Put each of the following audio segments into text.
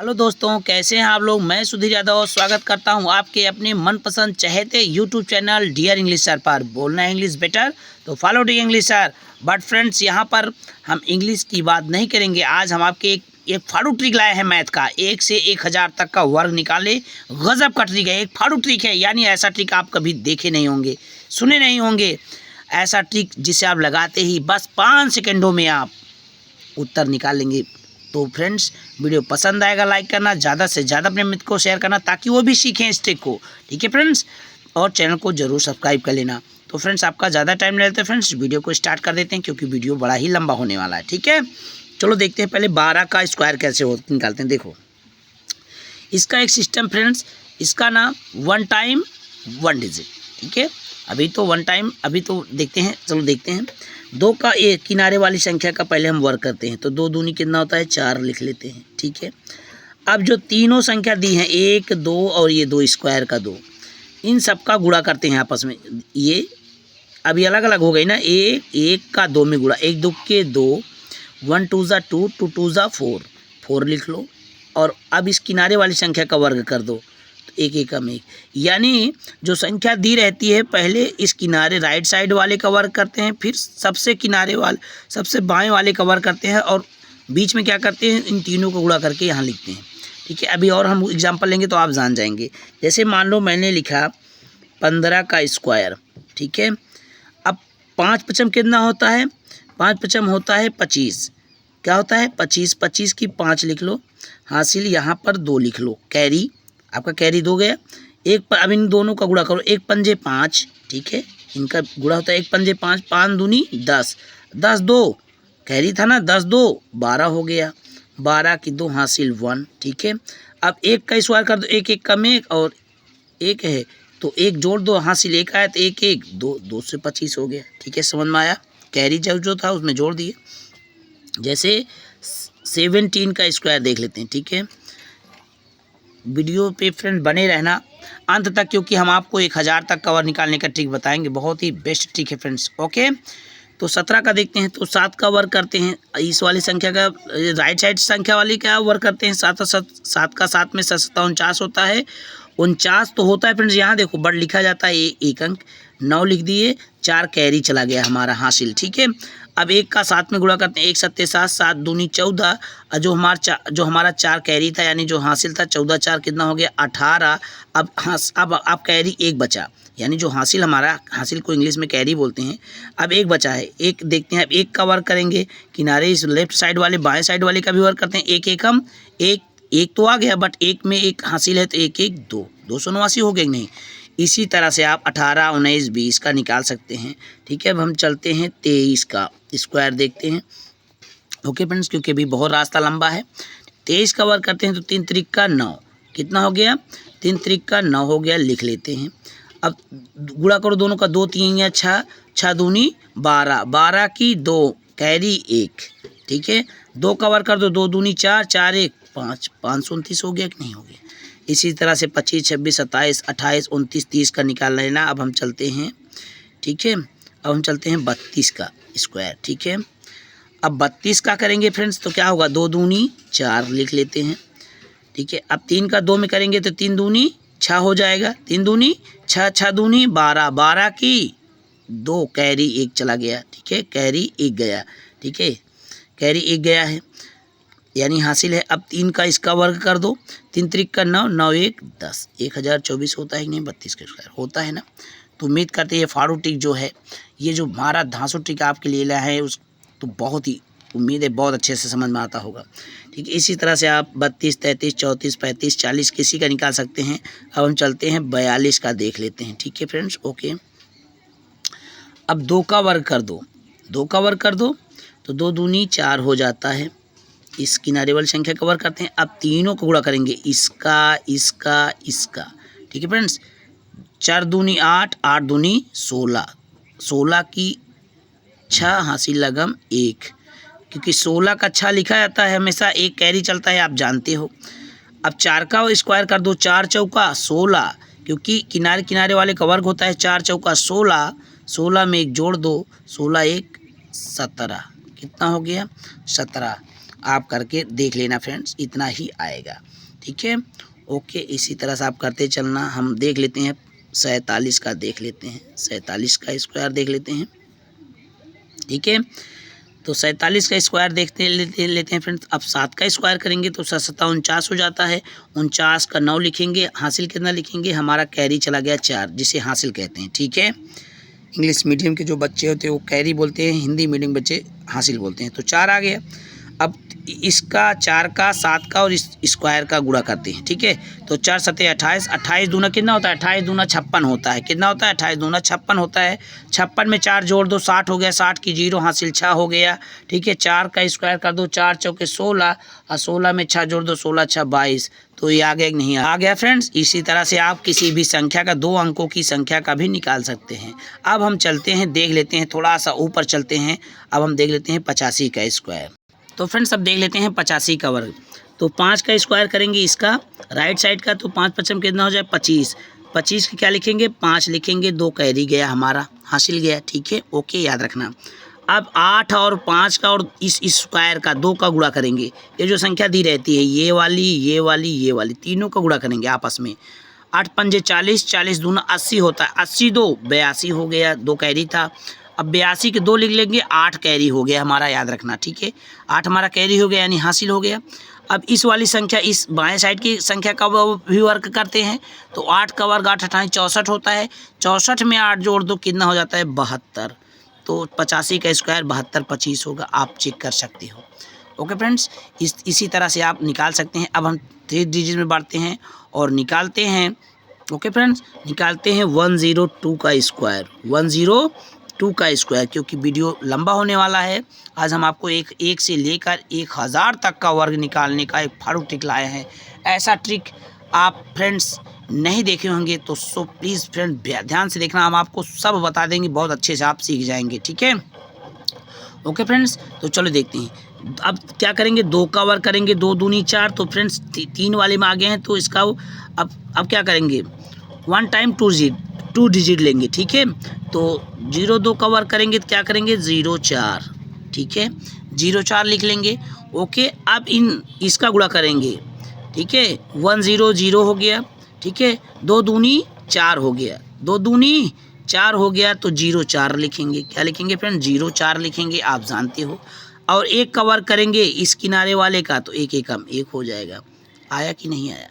Hello दोस्तों, कैसे हैं आप लोग। मैं सुधीर यादव स्वागत करता हूं आपके अपने मनपसंद चहेते YouTube channel dear English sir पर। बोलना है इंग्लिश बेटर तो follow the English sir. But friends, यहां पर हम इंग्लिश की बात नहीं करेंगे। आज हम आपके एक फाड़ू ट्रिक लाए हैं मैथ का। 1 से 1000 तक का वर्ग निकाले, गजब का ट्रिक है। एक फाड़ू ट्रिक है, यानी ऐसा ट्रिक आप कभी देखे नहीं होंगे, सुने नहीं होंगे। ऐसा ट्रिक जिसे आप लगाते ही बस 5 सेकेंडों में आप उत्तर निकाल लेंगे। तो फ्रेंड्स, वीडियो पसंद आएगा लाइक करना, ज़्यादा से ज़्यादा अपने मित्र को शेयर करना ताकि वो भी सीखें इस ट्रिक को। ठीक है फ्रेंड्स, और चैनल को जरूर सब्सक्राइब कर लेना। तो फ्रेंड्स, आपका ज़्यादा टाइम नहीं लेते फ्रेंड्स, वीडियो को स्टार्ट कर देते हैं क्योंकि वीडियो बड़ा ही लंबा होने वाला है। ठीक है, चलो देखते हैं पहले 12 का स्क्वायर कैसे निकालते हैं। देखो, इसका एक सिस्टम फ्रेंड्स, इसका ना 1 टाइम 1 डिजिट। ठीक है, अभी तो 1 टाइम, अभी तो देखते हैं, चलो देखते हैं। 2 का एक किनारे वाली संख्या का पहले हम वर्क करते हैं। तो 2 दूनी कितना होता है, 4 लिख लेते हैं। ठीक है, अब जो तीनों संख्या दी हैं 1, 2 और ये 2 स्क्वायर का 2, इन सब का गुणा करते हैं आपस में। ये अभी अलग अलग हो गई ना, 1 का 2 में गुणा, 1 2 के 2, 1 2 ज़ा 2, 2 2 ज़ा 4, 4 लिख लो। और अब इस किनारे वाली संख्या का वर्ग कर दो, तो 1 1 कम 1। यानी जो संख्या दी रहती है पहले इस किनारे राइट साइड वाले का वर्ग करते हैं, फिर सबसे किनारे वाले, सबसे बाएं वाले का वर्ग करते हैं, और बीच में क्या करते हैं, इन तीनों को गुणा करके यहाँ लिखते हैं। ठीक है, अभी और हम एग्जांपल लेंगे तो आप जान जाएंगे। जैसे मान लो मैंने लिखा 15 का स्क्वायर। ठीक है, अब 5 पचम कितना होता है, 5 पचम होता है 25। क्या होता है, 25। 25 की 5 लिख लो, हासिल यहाँ पर 2 लिख लो, कैरी, आपका कैरी 2 गया। एक पर अब इन दोनों का गुणा करो, 1 पंजे 5। ठीक है, इनका गुणा होता है 1 पंजे 5, 5 दूनी 10, 10 2 कैरी था ना, 10 2 12 हो गया, 12 की 2 हासिल 1। ठीक है, अब 1 का स्क्वायर कर दो, 1 1 कम 1 और 1 है तो 1 जोड़ दो, हासिल 1 आया तो 1 1 2, 2 से 25 हो गया। ठीक है, समझ में आया। कैरी जो था उसमें जोड़ दिए। जैसे 17 का स्क्वायर देख लेते हैं। ठीक है, वीडियो पे फ्रेंड बने रहना अंत तक, क्योंकि हम आपको 1000 तक कवर निकालने का ट्रिक बताएंगे। बहुत ही बेस्ट ट्रिक है फ्रेंड्स। ओके, तो 17 का देखते हैं। तो 7 का वर्क करते हैं, इस वाली संख्या का राइट साइड संख्या वाली का वर्क करते हैं। 7 का 7 में 7 49 होता है। 49 तो होता है फ्रेंड्स, यहाँ देखो बड़ लिखा जाता है, एक अंक 9 लिख दिए, 4 कैरी चला गया हमारा हासिल। ठीक है, अब 1 का 7 में गुणा करते हैं, 1 7 7, 7 दूनी 14, और जो हमारा 4 कैरी था, यानी जो हासिल था 14 4 कितना हो गया, 18। अब कैरी 1 बचा, यानी जो हासिल हमारा, हासिल को इंग्लिश में कैरी बोलते हैं। अब 1 बचा है, 1 देखते हैं। अब 1 का वर्क करेंगे, किनारे इस लेफ्ट साइड वाले बाएं साइड वाले का भी वर्क करते हैं। 1 1 हम 1 तो आ गया, बट 1 में 1 हासिल है तो 1 1 2, 289 हो गया कि नहीं। इसी तरह से आप 18 19 20 का निकाल सकते हैं। ठीक है, अब हम चलते हैं 23 का स्क्वायर देखते हैं। ओके फ्रेंड्स, क्योंकि अभी बहुत रास्ता लंबा है। 23 का वर्क करते हैं तो 3 त्रिक का 9 कितना हो गया, 3 त्रिक का 9 हो गया, लिख लेते हैं। अब गुणा करो दोनों का, 2 3 या 6, 6 दूनी 12, 12 की 2 कैरी 1। ठीक है, 2 का वर्क कर दो, 2 दूनी 4, 4 1 5, 529 हो गया कि नहीं हो गया। इसी तरह से 25 26 27 28 29 30 का निकाल लेना। अब हम चलते हैं, ठीक है, अब हम चलते हैं 32 का स्क्वायर। ठीक है, अब 32 का करेंगे फ्रेंड्स तो क्या होगा, 2 दूनी 4 लिख लेते हैं। ठीक है, अब 3 का 2 में करेंगे तो 3 दूनी 6 हो जाएगा, 3 दूनी 6, 6 दूनी 12, 12 की 2 कैरी 1 चला गया। ठीक है, कैरी 1 गया। ठीक है, कैरी 1 गया है, यानी हासिल है। अब 3 का इसका वर्ग कर दो, 3 त्रिक का 9, 9 1 10, 1024 होता है कि नहीं, 32 का स्क्वायर होता है ना। तो उम्मीद करते हैं ये फाड़ू ट्रिक जो है, ये जो हमारा धांसू ट्रिक आपके लिए लाया है, उस तो बहुत ही उम्मीद है बहुत अच्छे से समझ में आता होगा। ठीक है, इसी तरह से आप 32 33 34 35 40 किसी का निकाल सकते हैं। अब हम चलते हैं 42 का देख लेते हैं। ठीक है फ्रेंड्स, ओके, अब 2 का वर्ग कर दो, 2 का वर्ग कर दो तो 2 दूनी 4 हो जाता है। इस किनारे वाली संख्या का वर्ग करते हैं। अब तीनों को गुणा करेंगे, इसका इसका इसका। ठीक है फ्रेंड्स, 4 दूनी 8, 8 दूनी 16, 16 की 6 हासिल लगम 1, क्योंकि 16 का 6 लिखा जाता है हमेशा, 1 कैरी चलता है, आप जानते हो। अब 4 का स्क्वायर कर दो, 4 चौका 16, क्योंकि किनारे किनारे वाले का वर्ग होता है 4 चौका 16, 16 में 1 जोड़ दो, 16 1 17, कितना हो गया 17। आप करके देख लेना फ्रेंड्स, इतना ही आएगा। ठीक है, ओके। इसी तरह से आप करते चलना। हम देख लेते हैं 47 का, देख लेते हैं 47 का स्क्वायर देख लेते हैं। ठीक है, तो 47 का स्क्वायर देखते लेते हैं फ्रेंड्स। अब 7 का स्क्वायर करेंगे तो 7 49 हो जाता है। 49 का 9 लिखेंगे, हासिल कितना लिखेंगे, हमारा कैरी चला गया 4, जिसे हासिल कहते हैं। ठीक है, इंग्लिश मीडियम के जो बच्चे होते हैं वो कैरी बोलते हैं, हिंदी मीडियम बच्चे हासिल बोलते हैं। तो 4 आ गया। अब इसका 4 का 7 का और इस स्क्वायर का गुणा करते हैं। ठीक है, तो 4 7 28, 28 दूना कितना होता है, 28 दूना 56 होता है। कितना होता है, 28 दूना 56 होता है। 56 में 4 जोड़ दो 60 हो गया, 60 की 0 हासिल 6 हो गया। ठीक है, 4 का स्क्वायर कर दो, 4 चौके 16 और 16 में 6 जोड़ दो, 16 6 22। तो ये आ गया कि नहीं आ गया फ्रेंड्स। इसी तरह से आप किसी भी संख्या का 2 अंकों की संख्या का भी निकाल सकते हैं। अब हम चलते हैं, देख लेते हैं, थोड़ा सा ऊपर चलते हैं। अब हम देख लेते हैं 85 का स्क्वायर। तो फ्रेंड्स अब देख लेते हैं 85 का वर्ग। तो 5 का स्क्वायर करेंगे इसका राइट साइड का, तो 5 5 कितना हो जाए 25। 25 की क्या लिखेंगे, 5 लिखेंगे, 2 कैरी गया हमारा, हासिल गया। ठीक है, ओके, याद रखना। अब 8 और 5 का और इस स्क्वायर का 2 का गुणा करेंगे। ये जो संख्या दी रहती है, ये वाली तीनों का गुणा करेंगे आपस में। 8 पंजे 40, 40 दूना 80 होता है। 80 2 82 हो गया, 2 कैरी था। अब 82 के 2 लिख लेंगे, 8 कैरी हो गया हमारा, याद रखना। ठीक है, 8 हमारा कैरी हो गया यानी हासिल हो गया। अब इस वाली संख्या, इस बाएं साइड की संख्या का भी वर्ग करते हैं। तो 8 का वर्ग 8 28 64 होता है। 64 में 8 जोड़ दो, कितना हो जाता है 72। तो 85 का स्क्वायर 72 25 होगा, आप चेक कर सकते हो। ओके फ्रेंड्स, इसी तरह से आप निकाल सकते हैं। अब हम 3 डिजिट में बांटते हैं और निकालते हैं। ओके फ्रेंड्स, निकालते हैं 102 का स्क्वायर, 102 का स्क्वायर। क्योंकि वीडियो लंबा होने वाला है, आज हम आपको एक से लेकर 1000 तक का वर्ग निकालने का एक फाड़ू ट्रिक लाए हैं। ऐसा ट्रिक आप फ्रेंड्स नहीं देखे होंगे, तो सो प्लीज़ फ्रेंड ध्यान से देखना, हम आपको सब बता देंगे, बहुत अच्छे से आप सीख जाएंगे। ठीक है, ओके फ्रेंड्स, तो चलो देखते हैं। अब क्या करेंगे, 2 का वर्ग करेंगे, 2 दूनी 4। तो फ्रेंड्स 3 वाले में आ गए हैं, तो इसका अब क्या करेंगे, 1 टाइम 2 डिजिट लेंगे। ठीक है, तो 0 2 का वर्ग करेंगे तो क्या करेंगे 0 4। ठीक है, 0 4 लिख लेंगे। ओके, अब इसका गुणा करेंगे। ठीक है, 1 0 0 हो गया। ठीक है, 2 दूनी 4 हो गया, 2 दूनी 4 हो गया, तो 0 4 लिखेंगे। क्या लिखेंगे फ्रेंड, 0 4 लिखेंगे, आप जानते हो। और 1 का वर्ग करेंगे इस किनारे वाले का, तो 1 1 1 हो जाएगा। आया कि नहीं आया,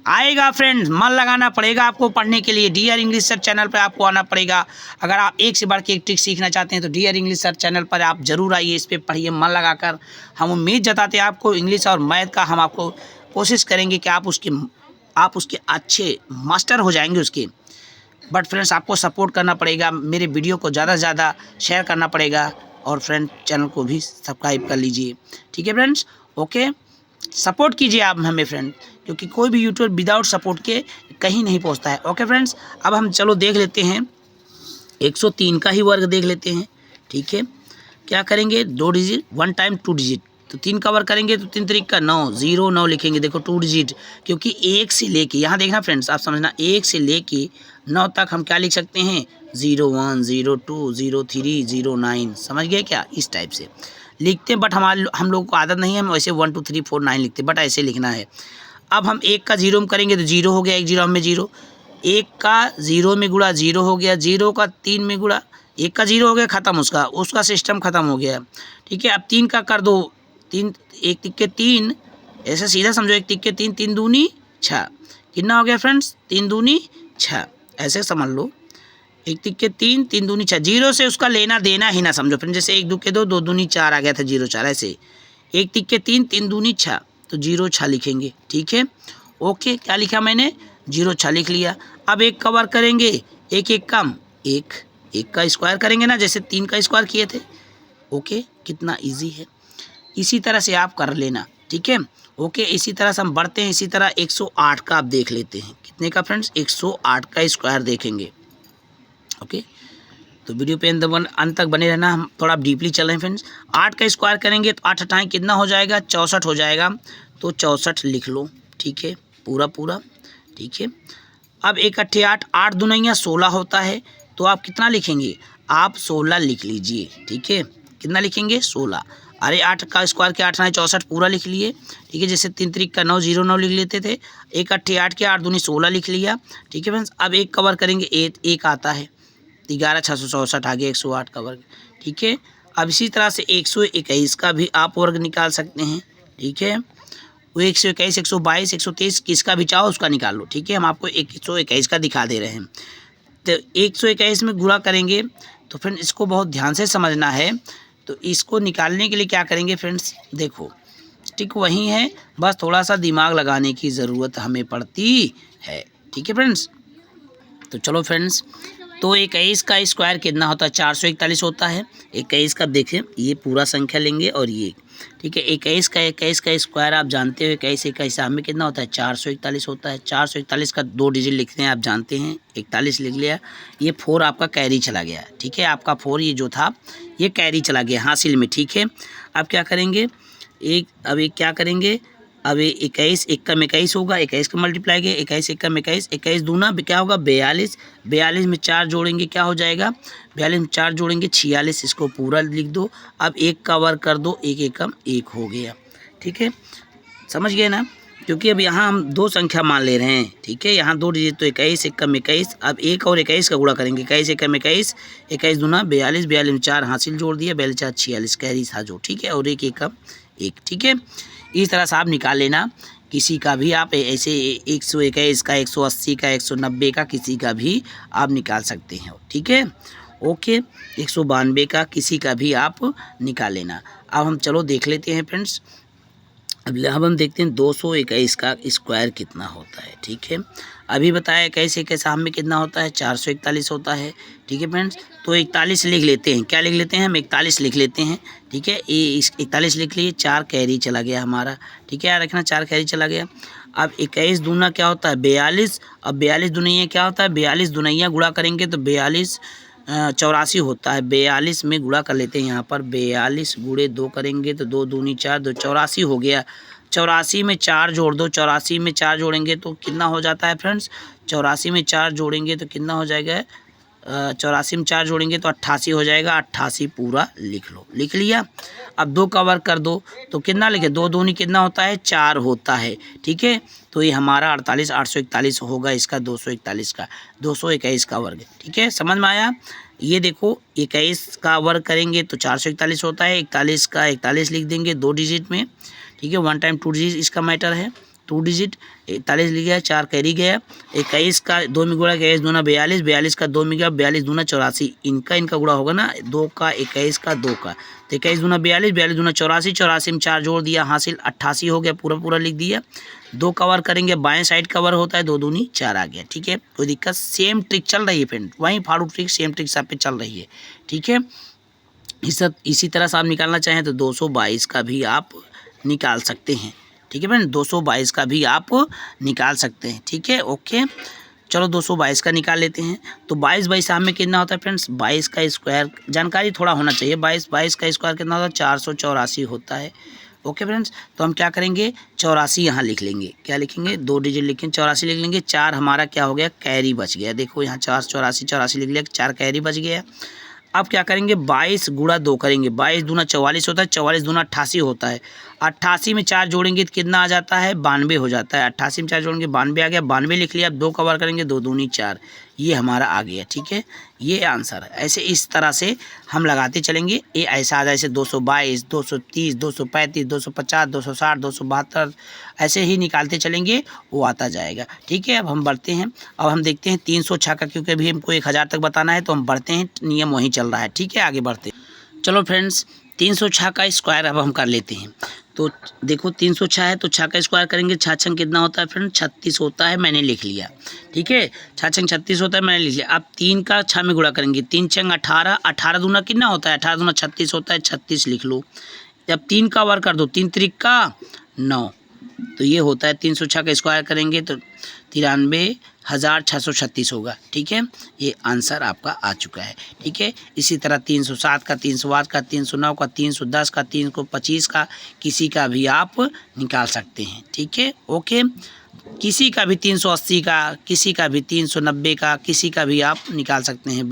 आएगा फ्रेंड्स, मन लगाना पड़ेगा आपको पढ़ने के लिए। डीआर इंग्लिश सर चैनल पर आपको आना पड़ेगा। अगर आप एक से बढ़ के एक ट्रिक सीखना चाहते हैं तो डीआर इंग्लिश सर चैनल पर आप जरूर आइए, इस पर पढ़िए मन लगाकर। हम उम्मीद जताते हैं आपको इंग्लिश और मैथ का, हम आपको कोशिश करेंगे कि आप उसके अच्छे मास्टर हो जाएंगे उसके। बट फ्रेंड्स आपको सपोर्ट करना पड़ेगा, मेरे वीडियो को ज़्यादा से ज़्यादा शेयर करना पड़ेगा, और फ्रेंड चैनल को भी सब्सक्राइब कर लीजिए। ठीक है फ्रेंड्स, ओके, सपोर्ट कीजिए आप हमें फ्रेंड, क्योंकि कोई भी यूट्यूबर विदाउट सपोर्ट के कहीं नहीं पहुंचता है। ओके फ्रेंड्स, अब हम चलो देख लेते हैं 103 का ही वर्ग देख लेते हैं। ठीक है, क्या करेंगे, 2 डिजिट 1 टाइम 2 डिजिट। तो 3 का वर्ग करेंगे तो 3 3 का 9, 0 9 लिखेंगे। देखो 2 डिजिट, क्योंकि 1 से लेके, यहाँ देखना फ्रेंड्स, आप समझना, 1 से लेके 9 तक हम क्या लिख सकते हैं, 0 1 0 2 0 3 0 9। समझ गए क्या, इस टाइप से लिखते हैं। बट हम लोगों को आदत नहीं है, हम वैसे 1 2 3 4 9 लिखते, बट ऐसे लिखना है। अब हम 1 का 0 में करेंगे तो 0 हो गया, 1 0 में 0। 1 का 0 में गुणा 0 हो गया, 0 का 3 में गुणा, 1 का 0 हो गया, ख़त्म, उसका सिस्टम ख़त्म हो गया। ठीक है, अब 3 का कर दो, 3 1 तिक्के 3, ऐसे सीधा समझो, 1 तिक्के 3, 3 दूनी 6। कितना हो गया फ्रेंड्स, 3 दूनी 6, ऐसे समझ लो। 1 तिक्के 3, 3 दूनी 6। 0 से उसका लेना देना ही ना समझो फ्रेंड, जैसे 1 2 के 2, 2 दूनी 4 आ गया था, 0 4, ऐसे 1 तिक्के 3, 3 दूनी 6, तो 0 6 लिखेंगे। ठीक है, ओके, क्या लिखा मैंने, 0 6 लिख लिया। अब 1 का वर्ग करेंगे, 1 1 कम 1, 1 का स्क्वायर करेंगे ना, जैसे 3 का स्क्वायर किए थे। ओके, कितना इजी है, इसी तरह से आप कर लेना। ठीक है, ओके, इसी तरह से हम बढ़ते हैं। इसी तरह 108 का आप देख लेते हैं, कितने का फ्रेंड्स, 108 का स्क्वायर देखेंगे। ओके, तो वीडियो पे अंत तक बने रहना, हम थोड़ा डीपली चल रहे हैं फ्रेंड्स। 8 का स्क्वायर करेंगे तो 8 हटाएँ कितना हो जाएगा, 64 हो जाएगा, तो 64 लिख लो। ठीक है, पूरा। ठीक है, अब 1 8 8, 8 दूना 16 होता है, तो आप कितना लिखेंगे, आप 16 लिख लीजिए। ठीक है, कितना लिखेंगे, 16। अरे 8 का स्क्वायर के 8 9 64 पूरा लिख लिए, ठीक है। जैसे 3 3 का 9 0 9 लिख लेते थे, 1 8 8 के 8 दूनी 16 लिख लिया, ठीक है फ्रेंड्स। अब एक कवर करेंगे, एक आता है 11 664 आ गया 108 का वर्ग, ठीक है। अब इसी तरह से 121 का भी आप वर्ग निकाल सकते हैं, ठीक है। वो 121 122 123 किसका भी चाहो उसका निकाल लो, ठीक है। हम आपको 121 का दिखा दे रहे हैं। तो 121 में गुणा करेंगे तो फ्रेंड इसको बहुत ध्यान से समझना है। तो इसको निकालने के लिए क्या करेंगे फ्रेंड्स, देखो ठीक वही है, बस थोड़ा सा दिमाग लगाने की ज़रूरत हमें पड़ती है, ठीक है फ्रेंड्स। तो चलो फ्रेंड्स, तो 21 का स्क्वायर कितना होता है, 441 होता है। 21 का देखें, ये पूरा संख्या लेंगे और ये, ठीक है। 21 का स्क्वायर आप जानते हो 21 का हिसाब में कितना होता है, 441 होता है। 441 का 2 डिजिट लिखते हैं, आप जानते हैं, 41 लिख लिया। ये 4 आपका कैरी चला गया, ठीक है। आपका 4 ये जो था ये कैरी चला गया हासिल में, ठीक है। अब क्या करेंगे, अब एक क्या करेंगे, अब 21 1 का 21 होगा, 21 का मल्टीप्लाई किया, 21 1 का 21, 21 दूना क्या होगा 42, 42 में 4 जोड़ेंगे क्या हो जाएगा, 42 में 4 जोड़ेंगे 46, इसको पूरा लिख दो। अब 1 का वर्ग कर दो, 1 एकम 1 हो गया, ठीक है। समझ गए ना, क्योंकि अब यहाँ हम 2 संख्या मान ले रहे हैं, ठीक है। यहाँ 2 डिजिट तो 21 1 कम 21, अब 1 और 21 का गुणा करेंगे, 21 1 कम 21, 21 दूना 42, 42 में 4 हासिल जोड़ दिया, 42 4 46 कैरी था जो, ठीक है। और 1 एकम 1, ठीक है। इस तरह से आप निकाल लेना, किसी का भी आप ऐसे 121 का 180 का 190 का किसी का भी आप निकाल सकते हैं, ठीक है। ओके, 192 का किसी का भी आप निकाल लेना। अब हम चलो देख लेते हैं फ्रेंड्स। अब हम देखते हैं 221 का स्क्वायर कितना होता है, ठीक है। अभी बताया कैसे कैसे हम में कितना होता है, 441 होता है, ठीक है फ्रेंड्स। तो 41 लिख लेते हैं, क्या लिख लेते हैं हम, 41 लिख लेते हैं, ठीक है। ये 41 लिख लिए, 4 कैरी चला गया हमारा, ठीक है। याद रखना 4 कैरी चला गया। अब 21 दूना क्या होता है 42, अब 42 दुनैया क्या होता है, 42 दुनैया गुणा करेंगे तो 42 84 होता है। 42 में गुणा कर लेते हैं, यहाँ पर 42 गुणे 2 करेंगे तो 2 दूनी 4, 2 84 हो गया। 84 में 4 जोड़ दो, 84 में 4 जोड़ेंगे तो कितना हो जाता है फ्रेंड्स, 84 में 4 जोड़ेंगे तो कितना हो जाएगा, 84 में 4 जोड़ेंगे तो 88 हो जाएगा। 88 पूरा लिख लो, लिख लिया। अब 2 का वर्ग कर दो तो कितना लिखे, 2 दूनी कितना होता है 4 होता है, ठीक है। तो ये हमारा 48 841 होगा, इसका 241 का 221 का वर्ग, ठीक है। समझ में आया। ये देखो 21 का वर्ग करेंगे तो 441 होता है, 41 का 41 लिख देंगे 2 डिजिट में, ठीक है। 1 टाइम 2 डिजिट इसका मैटर है, 2 डिजिट 41 लिख गया, 4 कैरी गया। 21 का 2 में गुणा, 21 दूना 42, 42 का 2 में गया, 42 दूना 84, इनका गुणा होगा ना, 2 का 21 का 2 का, तो 21 दूना 42, 42 दूना 84, 84 में 4 जोड़ दिया, हासिल 88 हो गया, पूरा लिख दिया। 2 कवर करेंगे, बाएं साइड कवर होता है, 2 दूनी 4 आ गया, ठीक है। कोई दिक्कत, सेम ट्रिक चल रही है फ्रेंड, वहीं फाड़ू ट्रिक सेम ट्रिक सब पे चल रही है, ठीक है। इसी तरह से आप निकालना चाहें तो 222 का भी आप निकाल सकते हैं, ठीक है फ्रेंड। 222 का भी आप निकाल सकते हैं, ठीक है। ओके, चलो 222 का निकाल लेते हैं। तो 22 में कितना होता है फ्रेंड्स, 22 का स्क्वायर जानकारी थोड़ा होना चाहिए। 22 का स्क्वायर कितना होता है, 484 होता है। ओके फ्रेंड्स, तो हम क्या करेंगे, 84 यहाँ लिख लेंगे, क्या लिखेंगे 2 डिजिट लिखेंगे, 84 लिख लेंगे। 4 हमारा क्या हो गया, कैरी बच गया। देखो यहाँ 84 लिख लिया, 4 कैरी बच गया। अब क्या करेंगे, 22 गुणा 2 करेंगे, 22 दूना 44 होता है, 44 दूना 88 होता है। 88 में 4 जोड़ेंगे तो कितना आ जाता है, 92 हो जाता है। 88 में 4 जोड़ेंगे 92 आ गया, 92 लिख लिया। अब 2 कवर करेंगे, 2 दूनी 4, ये हमारा आ गया, ठीक है। ये आंसर है। ऐसे इस तरह से हम लगाते चलेंगे, ये ऐसा आ जाए, जैसे 222 230 235 250 260 272 ऐसे ही निकालते चलेंगे, वो आता जाएगा, ठीक है। अब हम बढ़ते हैं, अब हम देखते हैं 306 का, क्योंकि अभी हमको 1000 तक बताना है, तो हम बढ़ते हैं, नियम वहीं चल रहा है, ठीक है। आगे बढ़ते हैं, चलो फ्रेंड्स 306 का स्क्वायर अब हम कर लेते हैं। तो देखो 306 है तो 6 का स्क्वायर करेंगे, 6 छंग कितना होता है फ्रेंड, 36 होता है, मैंने लिख लिया, ठीक है। 6 छंग 36 होता है, मैंने लिख लिया। अब 3 का 6 में गुणा करेंगे, 3 छंग 18, 18 दूना कितना होता है, 18 दूना 36 होता है, 36 लिख लो। जब 3 का वर्ग कर दो, 3 त्रिक का 9, तो ये होता है 306 का स्क्वायर करेंगे तो 93,636 होगा, ठीक है। ये आंसर आपका आ चुका है, ठीक है। इसी तरह 307 का 308 का 309 का 310 का 325 का किसी का भी आप निकाल सकते हैं, ठीक है। ओके, किसी का भी 380 का, किसी का भी 390 का, किसी का भी आप निकाल सकते हैं,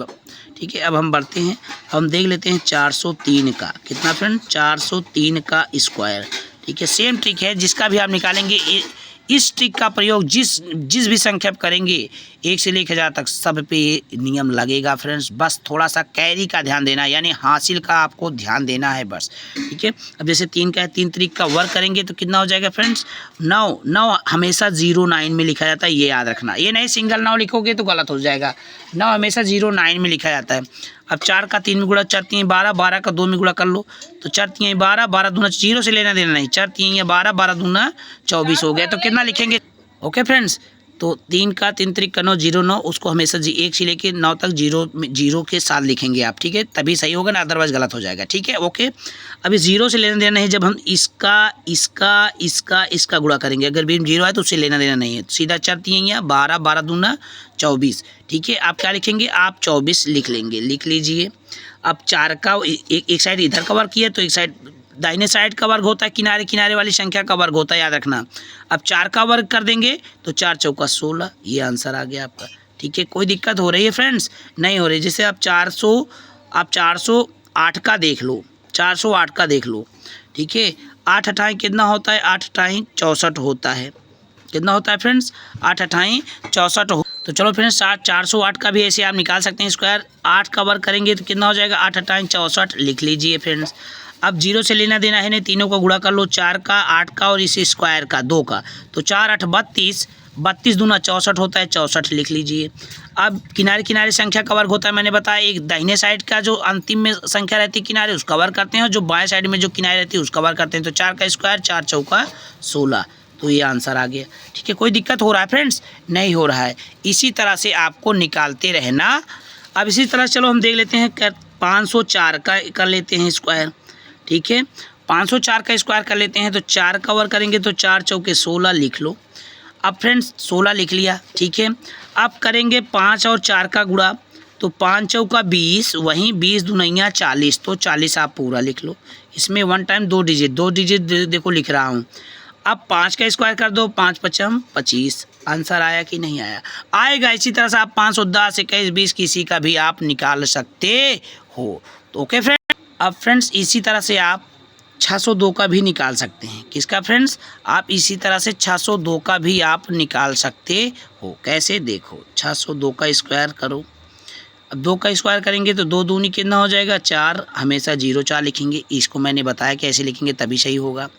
ठीक है, अब हम बढ़ते हैं, हम देख लेते हैं 403 का कितना फ्रेंड, 403 का स्क्वायर। ठीक है, सेम ट्रिक है, जिसका भी आप निकालेंगे इस ट्रिक का प्रयोग जिस भी संख्या पर करेंगे 1 से लेकर 1000 तक सब पे ये नियम लगेगा फ्रेंड्स। बस थोड़ा सा कैरी का ध्यान देना, यानी हासिल का आपको ध्यान देना है बस। ठीक है, अब जैसे 3 का है, 3 त्रिक का वर्क करेंगे तो कितना हो जाएगा फ्रेंड्स, 9। 9 हमेशा 09 में लिखा जाता है, ये याद रखना, ये नहीं सिंगल 9 लिखोगे तो गलत हो जाएगा। 9 हमेशा 09 में लिखा जाता है। अब 4 का 3 में गुणा, 4 3 12, 12 का 2 में गुणा कर लो तो 4 3 12, 12 दूना 0 से लेना देना नहीं, 4 3 12, 12 दूना 24 हो गया। तो कितना लिखेंगे, ओके फ्रेंड्स। तो 3 का 3 त्रिक का 9, 09, उसको हमेशा 1 से लेके 9 तक 0 के साथ लिखेंगे आप। ठीक है, तभी सही होगा ना, अदरवाइज गलत हो जाएगा। ठीक है, ओके। अभी 0 से लेना देना नहीं, जब हम इसका गुणा करेंगे, अगर भी 0 है तो उससे लेना देना नहीं है, सीधा 4 3 12, 12 दूना 24। ठीक है, आप क्या लिखेंगे, आप 24 लिख लेंगे, लिख लीजिए। अब 4 का एक साइड इधर का वर्ग किया तो एक साइड दाहिने साइड का वर्ग होता है, किनारे किनारे वाली संख्या का वर्ग होता है, याद रखना। अब 4 का वर्ग कर देंगे तो 4 चौका 16, ये आंसर आ गया आपका। ठीक है, कोई दिक्कत हो रही है फ्रेंड्स, नहीं हो रही। जैसे आप 408 का देख लो, 408 का देख लो। ठीक है, 8 अठाई कितना होता है, 8 अठाई 64 होता है, कितना होता है फ्रेंड्स, 8 अठाई 64 तो चलो फ्रेंड्स 408 का भी ऐसे आप निकाल सकते हैं स्क्वायर। 8 का वर्ग करेंगे तो कितना हो जाएगा, 8 अठाई 64 लिख लीजिए फ्रेंड्स। अब 0 से लेना देना है नहीं, तीनों का गुणा कर लो, 4 का 8 का और इस स्क्वायर का 2 का, तो 4 8 32, 32 दूना 64 होता है, 64 लिख लीजिए। अब किनारे किनारे संख्या का वर्ग होता है, मैंने बताया, एक दाहिने साइड का जो अंतिम में संख्या रहती है किनारे उसका वर्ग करते हैं, और जो बाएं साइड में जो किनारे रहती है उसका वर्ग करते हैं। तो 4 का स्क्वायर 4 चौका 16, तो ये आंसर आ गया। ठीक है, कोई दिक्कत हो रहा है फ्रेंड्स, नहीं हो रहा है। इसी तरह से आपको निकालते रहना। अब इसी तरह चलो हम देख लेते हैं 504 का कर लेते हैं स्क्वायर। ठीक है, 504 का स्क्वायर कर लेते हैं, तो 4 का वर्ग करेंगे तो 4 चौके 16 लिख लो। अब फ्रेंड्स 16 लिख लिया। ठीक है, अब करेंगे 5 और 4 का गुणा, तो 5 चौका 20, वहीं 20 दुनिया 40, तो 40 आप पूरा लिख लो। इसमें 1 टाइम 2 डिजिट देखो लिख रहा हूँ। अब 5 का स्क्वायर कर दो, 5 पचम 25, आंसर आया कि नहीं आया, आएगा। इसी तरह से आप 510, 21, 20 किसी का भी आप निकाल सकते हो। तो ओके फ्रेंड्स, अब फ्रेंड्स इसी तरह से आप 602 का भी निकाल सकते हैं। किसका फ्रेंड्स, आप इसी तरह से 602 का भी आप निकाल सकते हो। कैसे, देखो 602 का स्क्वायर करो। अब 2 का स्क्वायर करेंगे तो 2 दूनी कितना हो जाएगा, 4, हमेशा 0 लिखेंगे, इसको मैंने बताया कैसे लिखेंगे तभी सही होगा।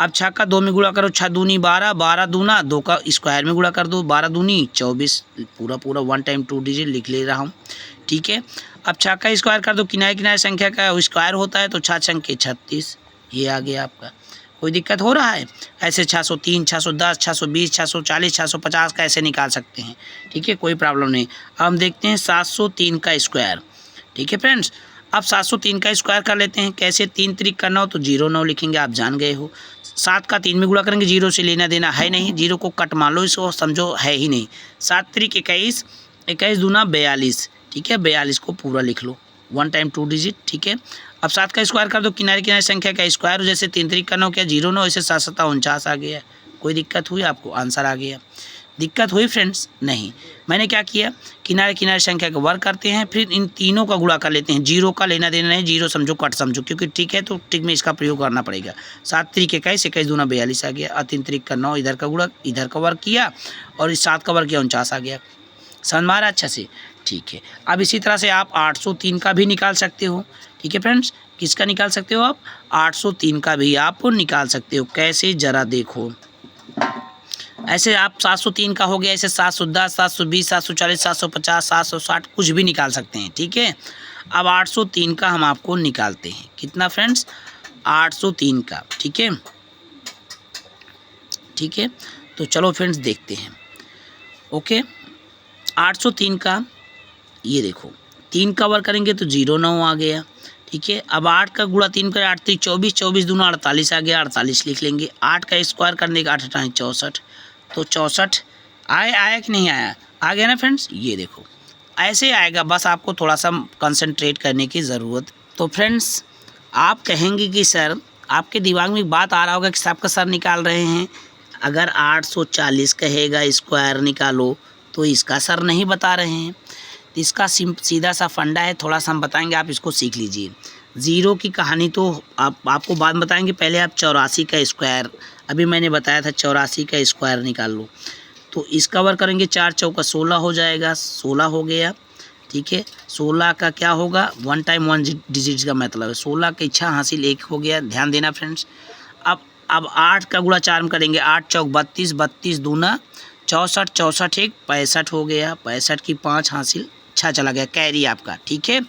अब 6 का 2 में गुणा करो, 6 दूनी 12, 12 दूना 2 का स्क्वायर में गुणा कर दो, 12 दूनी 24, पूरा 1 टाइम 2 डिजिट लिख ले रहा हूँ। ठीक है, अब 6 का स्क्वायर कर दो, किनारे किनारे संख्या का स्क्वायर होता है, तो 6 छंके 36, ये आ गया आपका। कोई दिक्कत हो रहा है, ऐसे 603, 610, 620, 640, 650 का ऐसे निकाल सकते हैं। ठीक है, कोई प्रॉब्लम नहीं। अब हम देखते हैं 703 का स्क्वायर। ठीक है फ्रेंड्स, अब 703 का स्क्वायर कर लेते हैं। कैसे, 3 त्रिक करना हो तो 09 लिखेंगे, आप जान गए हो। 7 का 3 में गुणा करेंगे, 0 से लेना देना है नहीं, 0 को कट मान लो, इसको समझो है ही नहीं। 7 त्रिक 21, 21 दूना 42। ठीक है, 42 को पूरा लिख लो, 1 टाइम 2 डिजिट। ठीक है, अब 7 का स्क्वायर कर दो, किनारे किनारे संख्या का स्क्वायर, जैसे 3 त्रिक करना हो क्या 09, ऐसे 7 7 49 आ गया। कोई दिक्कत हुई आपको, आंसर आ गया। दिक्कत हुई फ्रेंड्स, नहीं। मैंने क्या किया, किनारे किनारे संख्या का वर्ग करते हैं, फिर इन तीनों का गुणा कर लेते हैं। 0 का लेना देना नहीं, 0 समझो कट समझो, क्योंकि ठीक है तो ठीक में इसका प्रयोग करना पड़ेगा। 7 त्रिक 21, 21 दूना 42 आ गया, और 3 त्रिक का 9, इधर का गुणा इधर का वर्ग किया, और इस 7 का वर्ग किया 49 आ गया। समझ में आ रहा अच्छा से, ठीक है। अब इसी तरह से आप 803 का भी निकाल सकते हो। ठीक है फ्रेंड्स, किसका निकाल सकते हो आप, 803 का भी आप निकाल सकते हो। कैसे, ज़रा देखो, ऐसे आप 703 का हो गया, ऐसे 710, 720, 740, 750, 760 कुछ भी निकाल सकते हैं। ठीक है, अब 803 का हम आपको निकालते हैं। कितना फ्रेंड्स, 803 का। ठीक है, ठीक है, तो चलो फ्रेंड्स देखते हैं। ओके, 803 का ये देखो, 3 का वर्ग करेंगे तो 09 आ गया। ठीक है, अब 8 का गुणा 3 करें, 8 3 24, 24 दूना 48 आ गया, 48 लिख लेंगे। 8 का स्क्वायर करने का 8 8 64, तो 64 आया कि नहीं आया, आ गया ना फ्रेंड्स। ये देखो ऐसे आएगा, बस आपको थोड़ा सा कंसंट्रेट करने की ज़रूरत। तो फ्रेंड्स आप कहेंगे कि सर, आपके दिमाग में बात आ रहा होगा कि आपका सर निकाल रहे हैं, अगर 840 कहेगा स्क्वायर निकालो तो इसका सर नहीं बता रहे हैं। इसका सीधा सा फंडा है, थोड़ा सा हम बताएंगे, आप इसको सीख लीजिए। ज़ीरो की कहानी तो आपको बाद में बताएंगे, पहले आप 84 का स्क्वायर, अभी मैंने बताया था 84 का स्क्वायर निकाल लो। तो इसका वर्क करेंगे, 4 चौका 16 हो जाएगा, 16 हो गया, ठीक है। 16 का क्या होगा, 1 टाइम 1 डिजिट का मतलब है 16 की इच्छा हासिल 1 हो गया, ध्यान देना फ्रेंड्स। अब 8 का गुणा 4 में करेंगे, 8 चौक 32, 32 दूना 64, 64 एक 65 हो गया, 65 की 5 हासिल, अच्छा चला गया कैरी आपका, ठीक है।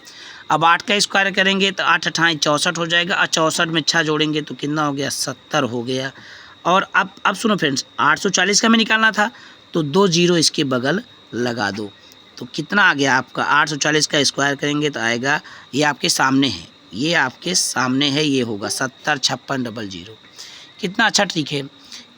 अब 8 का स्क्वायर करेंगे तो 8 अठाई 64 हो जाएगा, और 64 में 6 जोड़ेंगे तो कितना हो गया, 70 हो गया। और अब सुनो फ्रेंड्स, 840 का हमें निकालना था, तो 2 जीरो इसके बगल लगा दो, तो कितना आ गया आपका, 840 का स्क्वायर करेंगे तो आएगा, ये आपके सामने है, ये आपके सामने है, ये होगा 70 56 00। कितना अच्छा ट्रिक है,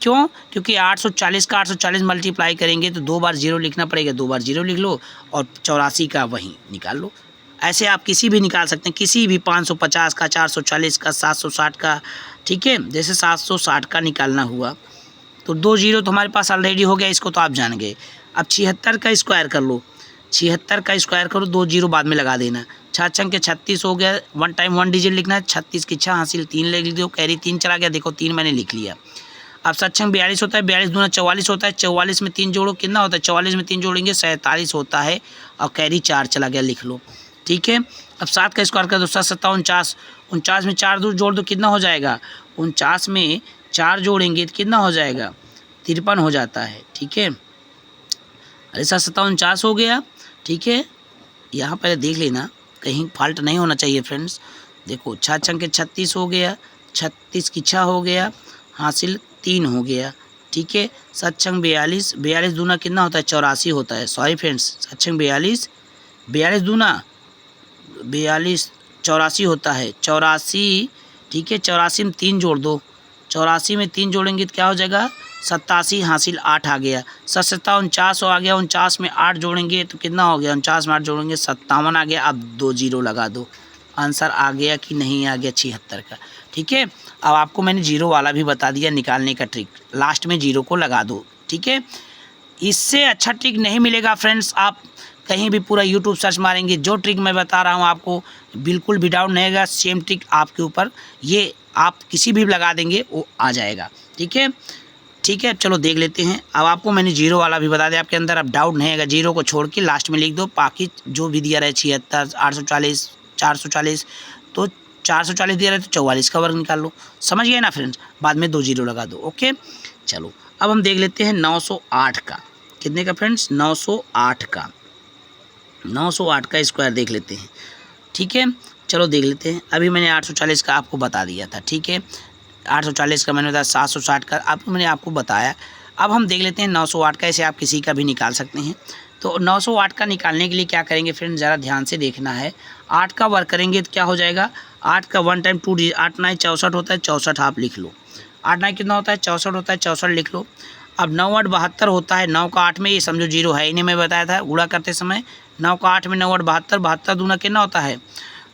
क्यों, क्योंकि 840 का 840 मल्टीप्लाई करेंगे तो 2 बार जीरो लिखना पड़ेगा, 2 बार जीरो लिख लो, और 84 का वहीं निकाल लो। ऐसे आप किसी भी निकाल सकते हैं, किसी भी 550 का, 440 का, 760 का, ठीक है। जैसे 760 का निकालना हुआ तो 2 जीरो तो हमारे पास ऑलरेडी हो गया, इसको तो आप जान गए। अब 76 का स्क्वायर कर लो, 76 का स्क्वायर करो, 2 जीरो बाद में लगा देना, 6 छंग के 36 हो गया, 1 टाइम 1 डिजिट लिखना है, 36 की 6 हासिल 3 लिख दो, कैरी 3 चला गया, देखो 3 मैंने लिख लिया। अब 7 छंग 42 होता है, 42 दूना 44 होता है, 44 में 3 जोड़ो, कितना होता है, 44 में 3 जोड़ेंगे 47 होता है, और कैरी 4 चला गया, लिख लो, ठीक है। अब 7 का स्क्वायर कर दो, 7 7 49, 49 में 4 जोड़ दो, कितना हो जाएगा, 49 में 4 जोड़ेंगे तो कितना हो जाएगा, 53 हो जाता है, ठीक है। अरे 7 7 49 हो गया, ठीक है। यहाँ पहले देख लेना, कहीं फॉल्ट नहीं होना चाहिए फ्रेंड्स। देखो 6 छंग के 36 हो गया, 36 की 6 हो गया, हासिल 3 हो गया, ठीक है। 7 छंग 42, 42 दूना कितना होता है, 84 होता है, सॉरी फ्रेंड्स, 7 छंग 42, 42 दूना 42 84 होता है, 84, ठीक है। 84 में 3 जोड़ दो, 84 में 3 जोड़ेंगे तो क्या हो जाएगा, 87 हासिल 8 आ गया, 7 7 49 आ गया, 49 में 8 जोड़ेंगे तो कितना हो गया, 49 में 8 जोड़ेंगे 57 आ गया। अब 2 जीरो लगा दो, आंसर आ गया कि नहीं आ गया, 76 का, ठीक है। अब आपको मैंने जीरो वाला भी बता दिया निकालने का ट्रिक, लास्ट में जीरो को लगा दो, ठीक है। इससे अच्छा ट्रिक नहीं मिलेगा फ्रेंड्स, आप कहीं भी पूरा यूट्यूब सर्च मारेंगे, जो ट्रिक मैं बता रहा हूँ आपको बिल्कुल भी डाउट नहीं होगा, सेम ट्रिक आपके ऊपर, ये आप किसी भी लगा देंगे वो आ जाएगा, ठीक है, ठीक है। चलो देख लेते हैं। अब आपको मैंने जीरो वाला भी बता दिया, आपके अंदर अब डाउट नहीं आएगा, जीरो को छोड़ के लास्ट में लिख दो, बाकी जो भी दिया रहे 76 840 440, तो 440 दिया रहे तो 44 का वर्ग निकाल लो, समझ गए ना फ्रेंड्स, बाद में 2 जीरो लगा दो, ओके। चलो अब हम देख लेते हैं 908 का, कितने का फ्रेंड्स, 908 का, 908 का स्क्वायर देख लेते हैं, ठीक है। चलो देख लेते हैं, अभी मैंने 840 का आपको बता दिया था, ठीक है। 840 का मैंने बताया, 760 का मैंने आपको बताया। अब हम देख लेते हैं 908 का, ऐसे आप किसी का भी निकाल सकते हैं। तो 908 का निकालने के लिए क्या करेंगे फ्रेंड्स, ज़रा ध्यान से देखना है। 8 का वर्क करेंगे तो क्या हो जाएगा, 8 का 1 टाइम 2 डिजिट, 8 9 64 होता है, 64 आप लिख लो, 8 9 कितना होता है, 64 होता है, 64 लिख लो। अब 9 8 72 होता है, 9 का 8 में ये समझो जीरो है ही नहीं, मैं बताया था गुणा करते समय, 9 का 8 में 9 8 72, 72 दूना कितना होता है,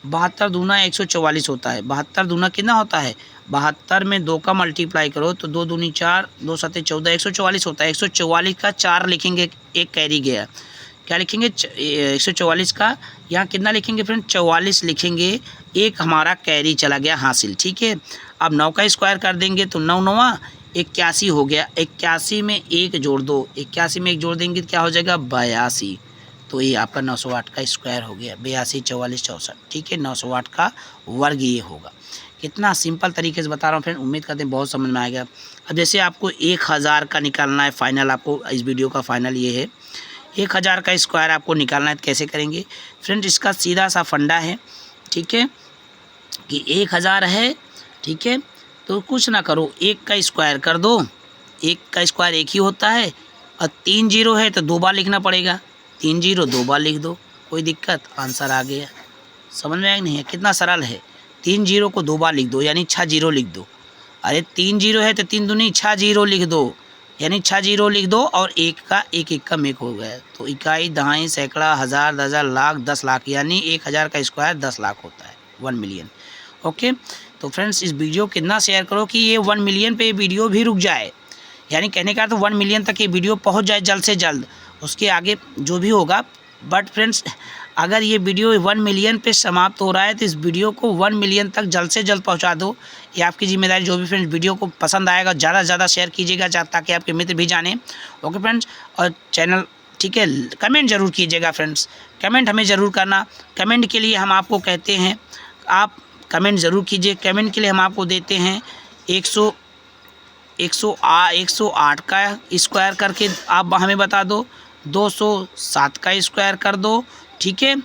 72 दूना 144 होता है, 72 दूना कितना होता है, 72 में 2 का मल्टीप्लाई करो तो 2 दूनी 4, 2 7 14, 144 होता है, 144 का 4 लिखेंगे, एक कैरी गया, क्या लिखेंगे, 144 का यहाँ कितना लिखेंगे फ्रेंड, 44 लिखेंगे, एक हमारा कैरी चला गया हासिल, ठीक है। अब 9 का स्क्वायर कर देंगे तो 9 9 81 हो गया, 81 में 1 जोड़ दो, 81 में 1 जोड़ देंगे तो क्या हो जाएगा, 82, तो ये आपका 908 का स्क्वायर हो गया, 82 44 64, ठीक है। 908 का वर्ग ये होगा। कितना सिंपल तरीके से बता रहा हूँ फ्रेंड, उम्मीद करते हैं बहुत समझ में आएगा। अब जैसे आपको 1000 का निकालना है, फाइनल आपको इस वीडियो का फाइनल ये है, 1000 का स्क्वायर आपको निकालना है, तो कैसे करेंगे फ्रेंड, इसका सीधा सा फंडा है, ठीक है, कि 1000 है, ठीक है, तो कुछ ना करो, 1 का स्क्वायर कर दो, 1 का स्क्वायर 1 ही होता है, और 3 जीरो है तो 2 बार लिखना पड़ेगा, 3 जीरो 2 बार लिख दो, कोई दिक्कत, आंसर आ गया, समझ में आया नहीं है, कितना सरल है, 3 जीरो को 2 बार लिख दो, यानी 6 जीरो लिख दो, अरे 3 जीरो है तो 3 दूनी 6 जीरो लिख दो, यानी 6 जीरो लिख दो, और 1 का 1 1 का मेक हो गया, तो इकाई दहाई सैकड़ा हज़ार दर्जन लाख 10 लाख, यानी 1000 का स्क्वायर 10 लाख होता है, 1 मिलियन, ओके। तो फ्रेंड्स इस वीडियो को कितना शेयर करो कि ये 1 मिलियन पे वीडियो भी रुक जाए, यानी कहने का तो 1 मिलियन तक ये वीडियो पहुंच जाए जल्द से जल्द, उसके आगे जो भी होगा बट फ्रेंड्स अगर ये वीडियो 1 मिलियन पे समाप्त हो रहा है तो इस वीडियो को 1 मिलियन तक जल्द से जल्द पहुंचा दो। ये आपकी जिम्मेदारी। जो भी फ्रेंड्स वीडियो को पसंद आएगा ज़्यादा से ज़्यादा शेयर कीजिएगा ताकि आपके मित्र भी जाने। ओके फ्रेंड्स, और चैनल ठीक है, कमेंट ज़रूर कीजिएगा फ्रेंड्स, कमेंट हमें ज़रूर करना। कमेंट के लिए हम आपको कहते हैं आप कमेंट ज़रूर कीजिए। कमेंट के लिए हम आपको देते हैं 108 का स्क्वायर करके आप हमें बता दो, 207 का स्क्वायर कर दो, ठीक है,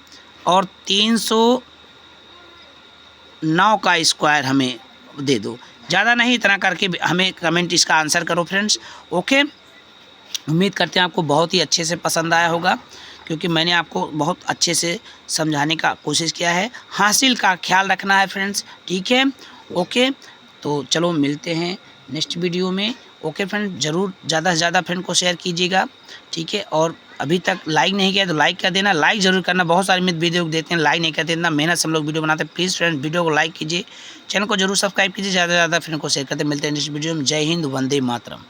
और 309 का स्क्वायर हमें दे दो। ज़्यादा नहीं, इतना करके हमें कमेंट इसका आंसर करो फ्रेंड्स। ओके, उम्मीद करते हैं आपको बहुत ही अच्छे से पसंद आया होगा, क्योंकि मैंने आपको बहुत अच्छे से समझाने का कोशिश किया है। हासिल का ख्याल रखना है फ्रेंड्स, ठीक है। ओके, तो चलो मिलते हैं नेक्स्ट वीडियो में। ओके फ्रेंड, ज़रूर ज़्यादा से ज़्यादा फ्रेंड को शेयर कीजिएगा, ठीक है। और अभी तक लाइक नहीं किया तो लाइक कर देना, लाइक ज़रूर करना। बहुत सारे मित्र वीडियो देखते हैं लाइक नहीं करते, इतना मेहनत से हम लोग वीडियो बनाते हैं। प्लीज़ फ्रेंड वीडियो को लाइक कीजिए, चैनल को जरूर सब्सक्राइब कीजिए, ज़्यादा से ज़्यादा फ्रेंड को शेयर करते। मिलते हैं नेक्स्ट वीडियो में। जय हिंद, वंदे मातरम।